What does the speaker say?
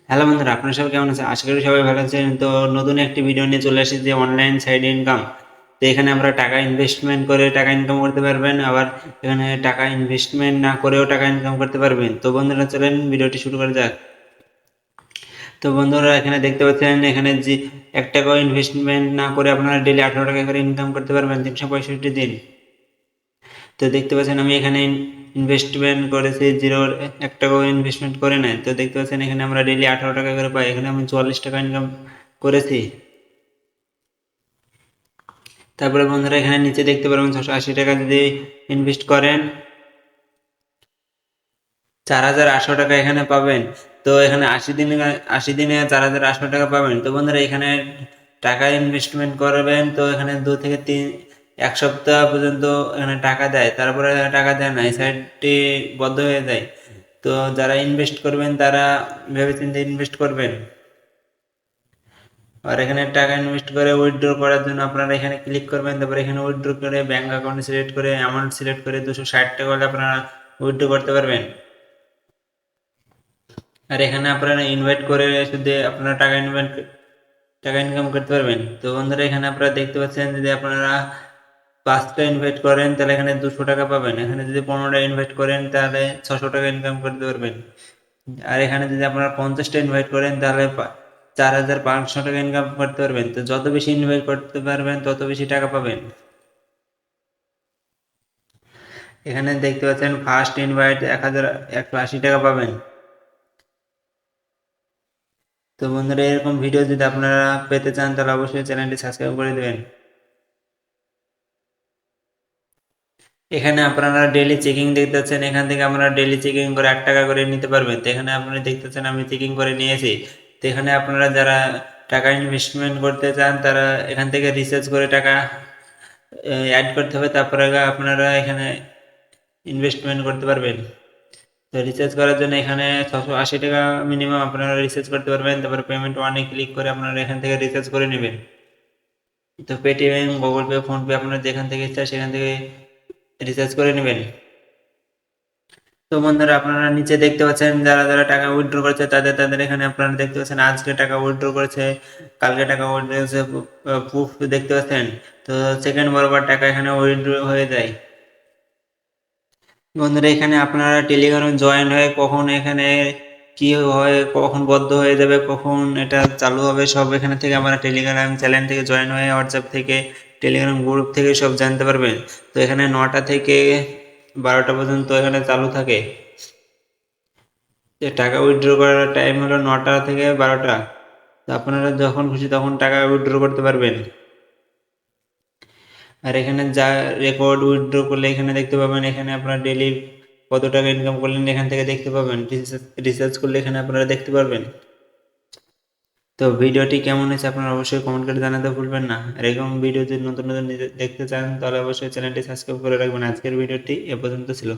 Hello বন্ধুরা, আপনারা সবাই কেমন আছেন? আশা করি সবাই ভালো আছেন। তো নতুন একটি ভিডিও নিয়ে চলে এসেছি, অনলাইন সাইড ইনকাম। তো এখানে আমরা টাকা ইনভেস্টমেন্ট করে টাকা ইনকাম করতে পারবেন, আবার এখানে টাকা ইনভেস্টমেন্ট না করেও টাকা ইনকাম করতে পারবেন। তো বন্ধুরা চলেন ভিডিওটি শুরু করা যাক। তো বন্ধুরা এখানে দেখতে পাচ্ছেন, এখানে যে 1 টাকাও ইনভেস্টমেন্ট না করে আপনারা ডেইলি 18 টাকা করে ইনকাম করতে পারবেন 365 দিন। তো দেখতে পাচ্ছেন আমি এখানে ইনভেস্টমেন্ট করেছি জিরো, 1 টাকাও ইনভেস্টমেন্ট করে নাই। তো দেখতে পাচ্ছেন এখানে আমরা ডেইলি 18 টাকা করে পাই। এখানে আমি 44 টাকা ইনকাম করেছি। তারপরে বন্ধুরা এখানে নিচে দেখতে পারবেন 680 টাকা যদি ইনভেস্ট করেন 4800 টাকা এখানে পাবেন। তো এখানে 80 দিনে 4800 টাকা পাবেন। তো বন্ধুরা এখানে টাকা ইনভেস্টমেন্ট করবেন, তো এখানে 2 থেকে 1 সপ্তাহ পর্যন্ত এখানে টাকা দেয়, তারপরে টাকা দেয় না, এই সাইটটি বন্ধ হয়ে যায়। তো যারা ইনভেস্ট করবেন তারা ভেবেচিন্তে ইনভেস্ট করবেন। আর এখানে টাকা ইনভেস্ট করে উইথড্র করার জন্য আপনারা এখানে ক্লিক করবেন। তারপরে এখানে উইথড্র করে ব্যাঙ্ক অ্যাকাউন্ট সিলেক্ট করে অ্যামাউন্ট সিলেক্ট করে 260 টাকা হলে আপনারা উইথড্র করতে পারবেন। আর এখানে আপনারা ইনভাইট করে শুধু আপনারা টাকা ইনকাম করতে পারবেন। তো বন্ধুরা এখানে আপনারা দেখতে পাচ্ছেন, যদি আপনারা 5টা ইনভাইট করেন তাহলে এখানে 200 টাকা পাবেন। এখানে যদি 15টা ইনভাইট করেন তাহলে 600 টাকা ইনকাম করতে পারবেন। আর এখানে যদি আপনারা 50টা ইনভাইট করেন তাহলে 4500 টাকা ইনকাম করতে পারবেন। তো যত বেশি ইনভাইট করতে পারবেন তত বেশি টাকা পাবেন। এখানে দেখতে পাচ্ছেন ফার্স্ট ইনভাইট 1180 টাকা পাবেন। তো বন্ধুরা এরকম ভিডিও যদি আপনারা পেতে চান তাহলে অবশ্যই চ্যানেলটি সাবস্ক্রাইব করে দেবেন। এখানে আপনারা ডেইলি চেকিং দেখতে পাচ্ছেন, এখান থেকে আপনারা ডেইলি চেকিং করে 8 টাকা করে নিতে পারবেন। তো এখানে আপনারা দেখতে পাচ্ছেন আমি চেকিং করে নিয়েছি। তো এখানে আপনারা যারা টাকা ইনভেস্টমেন্ট করতে চান তারা এখান থেকে রিসার্চ করে টাকা অ্যাড করতে হবে, তারপরে আপনারা এখানে ইনভেস্টমেন্ট করতে পারবেন। তো রিচার্জ করার জন্য এখানে 680 টাকা মিনিমাম আপনারা রিচার্জ করতে পারবেন। তারপরে পেমেন্ট ওয়ানে ক্লিক করে আপনারা এখান থেকে রিচার্জ করে নেবেন। তো পেটিএম, গুগল পে, ফোনপে আপনারা যেখান থেকে ইচ্ছা সেখান থেকে রিচার্জ করে নেবেন। তো বন্ধুরা আপনারা নিচে দেখতে পাচ্ছেন যারা যারা টাকা উইথড্র করেছে তাদের এখানে আপনারা দেখতে পাচ্ছেন আজকে টাকা উইথড্র করেছে, কালকে টাকা উইথড্র করেছে, প্রুফ দেখতে পাচ্ছেন। তো সেকেন্ড বরাবর টাকা এখানে উইথড্র হয়ে যায়। বন্ধুরা এখানে আপনারা টেলিগ্রামে জয়েন হয়ে কখন এখানে কি হয়, কখন বন্ধ হয়ে যাবে, কখন এটা চালু হবে, সব এখানে থেকে আমরা টেলিগ্রাম চ্যানেল থেকে জয়েন হয়ে হোয়াটসঅ্যাপ থেকে টেলিগ্রাম গ্রুপ থেকে সব জানতে পারবেন। তো এখানে 9টা থেকে 12টা পর্যন্ত এখানে চালু থাকে। যে টাকা উইথড্র করার টাইম হলো 9টা থেকে 12টা। তো আপনারা যখন খুশি তখন টাকা উইথড্র করতে পারবেন। আর এখানে যা রেকর্ড উইথড্র করলে এখানে দেখতে পাবেন, এখানে আপনারা ডেইলি কত টাকা ইনকাম করলেন এখান থেকে দেখতে পাবেন। রিসার্চ করলে এখানে আপনারা দেখতে পারবেন। তো ভিডিওটি কেমন হয়েছে আপনারা অবশ্যই কমেন্ট করে জানাতে ভুলবেন না। আর এরকম ভিডিও যদি নতুন নতুন দেখতে চান তাহলে অবশ্যই চ্যানেলটি সাবস্ক্রাইব করে রাখবেন। আজকের ভিডিওটি এ পর্যন্ত ছিল।